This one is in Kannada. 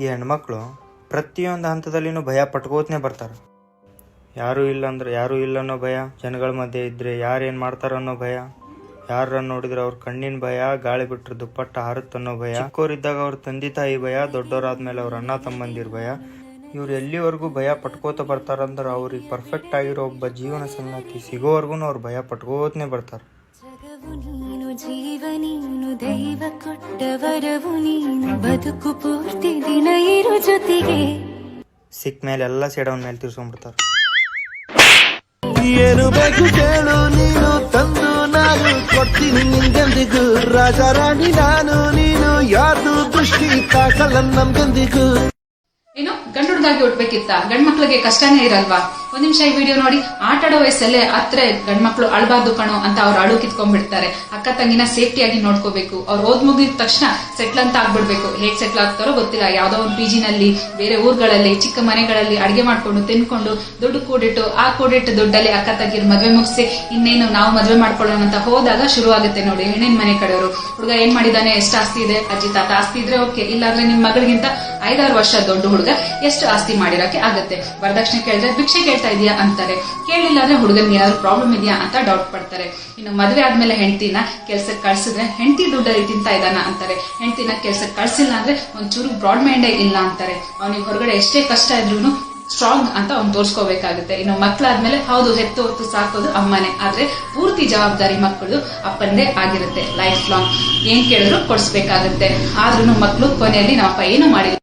ಈ ಹೆಣ್ಮಕ್ಳು ಪ್ರತಿಯೊಂದು ಹಂತದಲ್ಲಿನೂ ಭಯ ಪಟ್ಕೋತನೇ ಬರ್ತಾರೆ. ಯಾರೂ ಇಲ್ಲ ಅನ್ನೋ ಭಯ, ಜನಗಳ ಮಧ್ಯೆ ಇದ್ದರೆ ಯಾರೇನು ಮಾಡ್ತಾರೋ ಅನ್ನೋ ಭಯ, ಯಾರನ್ನು ನೋಡಿದ್ರೆ ಅವ್ರ ಕಣ್ಣಿನ ಭಯ, ಗಾಳಿ ಬಿಟ್ಟರೆ ದುಪ್ಪಟ್ಟ ಹಾರುತ್ತನ್ನೋ ಭಯ, ಚಿಕ್ಕವರಿದ್ದಾಗ ಅವ್ರ ತಂದೆ ತಾಯಿ ಭಯ, ದೊಡ್ಡವರಾದ್ಮೇಲೆ ಅವ್ರ ಅಣ್ಣ ತಮ್ಮಂದಿರ ಭಯ. ಇವ್ರು ಎಲ್ಲಿವರೆಗೂ ಭಯ ಪಟ್ಕೋತ ಬರ್ತಾರಂದ್ರೆ ಅವ್ರಿಗೆ ಪರ್ಫೆಕ್ಟ್ ಆಗಿರೋ ಒಬ್ಬ ಜೀವನ ಸಂಗಾತಿ ಸಿಗೋವರೆಗೂ ಅವ್ರು ಭಯ ಪಟ್ಕೋತನೇ ಬರ್ತಾರೆ. ಸಿಕ್ಕ ಮೇಲೆ ಎಲ್ಲ ಸೇಡವನ್ ಮೇಲೆ ತಿರ್ಸ್ಕೊಂಡ್ಬಿಡ್ತಾರೆ. ಏನು ಬೇಕು ಕೇಳು ನೀನು ತಂದು ನಾನು ಕೊಡ್ತೀನಿ ನಿಂಗೆಂದಿಗೂ, ರಾಜ ರಾಣಿ ನಾನು ನೀನು ಯಾರ್ದು ದೃಷ್ಟಿ ತಾಕಲ್ಲ ನಮ್ಗೆಂದಿಗೂ. ಏನು ಗಂಡು ಹುಡುಗಾಗಿ ಹುಟ್ಬೇಕಿತ್ತ? ಗಂಡ್ ಮಕ್ಳಿಗೆ ಕಷ್ಟನೇ ಇರಲ್ವಾ? ಒಂದ್ ನಿಮಿಷ ಈ ವಿಡಿಯೋ ನೋಡಿ. ಆಟ ಆಡೋ ವಯಸ್ಸಲ್ಲೇ ಹತ್ರ ಗಂಡ್ ಮಕ್ಳು ಅಳ್ಬಾರ್ದು ಕಣೋ ಅಂತ ಅವ್ರು ಅಳು ಕಿತ್ಕೊಂಡ್ಬಿಡ್ತಾರೆ. ಅಕ್ಕ ತಂಗಿನ ಸೇಫ್ಟಿಯಾಗಿ ನೋಡ್ಕೋಬೇಕು. ಅವ್ರು ಓದ್ ಮುಗಿದ ತಕ್ಷಣ ಸೆಟ್ಲ್ ಅಂತ ಆಗ್ಬಿಡ್ಬೇಕು. ಹೇಗ್ ಸೆಟ್ಲ್ ಆಗ್ತಾರೋ ಗೊತ್ತಿಲ್ಲ. ಯಾವ್ದೋ ಒಂದು PG ನಲ್ಲಿ, ಬೇರೆ ಊರುಗಳಲ್ಲಿ, ಚಿಕ್ಕ ಮನೆಗಳಲ್ಲಿ ಅಡಿಗೆ ಮಾಡ್ಕೊಂಡು ತಿನ್ಕೊಂಡು ದುಡ್ಡು ಕೂಡಿಟ್ಟು, ಆ ಕೂಡಿಟ್ಟು ದುಡ್ಡಲ್ಲಿ ಅಕ್ಕ ತಂಗಿರ್ ಮದ್ವೆ ಮುಗಿಸಿ ಇನ್ನೇನು ನಾವು ಮದ್ವೆ ಮಾಡ್ಕೊಳ್ಳೋಣ ಅಂತ ಹೋದಾಗ ಶುರು ಆಗುತ್ತೆ ನೋಡಿ ಹೆಣ್ಣಿನ ಮನೆ ಕಡೆಯವರು. ಹುಡುಗ ಏನ್ ಮಾಡಿದಾನೆ, ಎಷ್ಟು ಆಸ್ತಿ ಇದೆ, ಅಜ್ಜಿ ತಾತ ಆಸ್ತಿ ಇದ್ರೆ ಓಕೆ, ಇಲ್ಲಾಂದ್ರೆ ನಿಮ್ ಮಗಳಿಗಿಂತ 5-6 ವರ್ಷ ದೊಡ್ಡ ಹುಡುಗ ಎಷ್ಟು ಆಸ್ತಿ ಮಾಡಿರಕ್ಕೆ ಆಗತ್ತೆ. ವರದಕ್ಷಿಣೆ ಕೇಳಿದ್ರೆ ಭಿಕ್ಷೆ ಕೇಳ್ತಾ ಇದೆಯಾ ಅಂತಾರೆ. ಕೇಳಿಲ್ಲ ಅಂದ್ರೆ ಹುಡುಗನ್ಗೆ ಏನಾದ್ರು ಪ್ರಾಬ್ಲಮ್ ಇದೆಯಾ ಅಂತ ಡೌಟ್ ಪಡ್ತಾರೆ. ಇನ್ನು ಮದುವೆ ಆದ್ಮೇಲೆ ಹೆಂಡತಿನ ಕೆಲ್ಸಕ್ಕೆ ಕಳ್ಸಿದ್ರೆ ಹೆಂಡತಿ ದುಡ್ಡಲ್ಲಿ ತಿಂತಾ ಇದ್ದಾನ ಅಂತಾರೆ. ಹೆಂಡತಿನ ಕೆಲ್ಸಕ್ಕೆ ಕಳ್ಸಿಲ್ಲ ಅಂದ್ರೆ ಒಂಚೂರು ಬ್ರಾಡ್ ಮೈಂಡೇ ಇಲ್ಲ ಅಂತಾರೆ. ಅವನಿಗೆ ಹೊರಗಡೆ ಎಷ್ಟೇ ಕಷ್ಟ ಇದ್ರೂ ಸ್ಟ್ರಾಂಗ್ ಅಂತ ಅವ್ನು ತೋರ್ಸ್ಕೋಬೇಕಾಗುತ್ತೆ. ಇನ್ನು ಮಕ್ಕಳಾದ್ಮೇಲೆ ಹೌದು ಹೆತ್ತು ಹೊತ್ತು ಸಾಕೋದು ಅಮ್ಮನೇ, ಆದ್ರೆ ಪೂರ್ತಿ ಜವಾಬ್ದಾರಿ ಮಕ್ಕಳು ಅಪ್ಪಂದೇ ಆಗಿರುತ್ತೆ. ಲೈಫ್ ಲಾಂಗ್ ಏನ್ ಕೇಳಿದ್ರು ಕೊಡ್ಸ್ಬೇಕಾಗುತ್ತೆ. ಆದ್ರೂ ಮಕ್ಕಳು ಕೊನೆಯಲ್ಲಿ ನಮ್ಮಪ್ಪ ಏನು ಮಾಡಿಲ್ಲ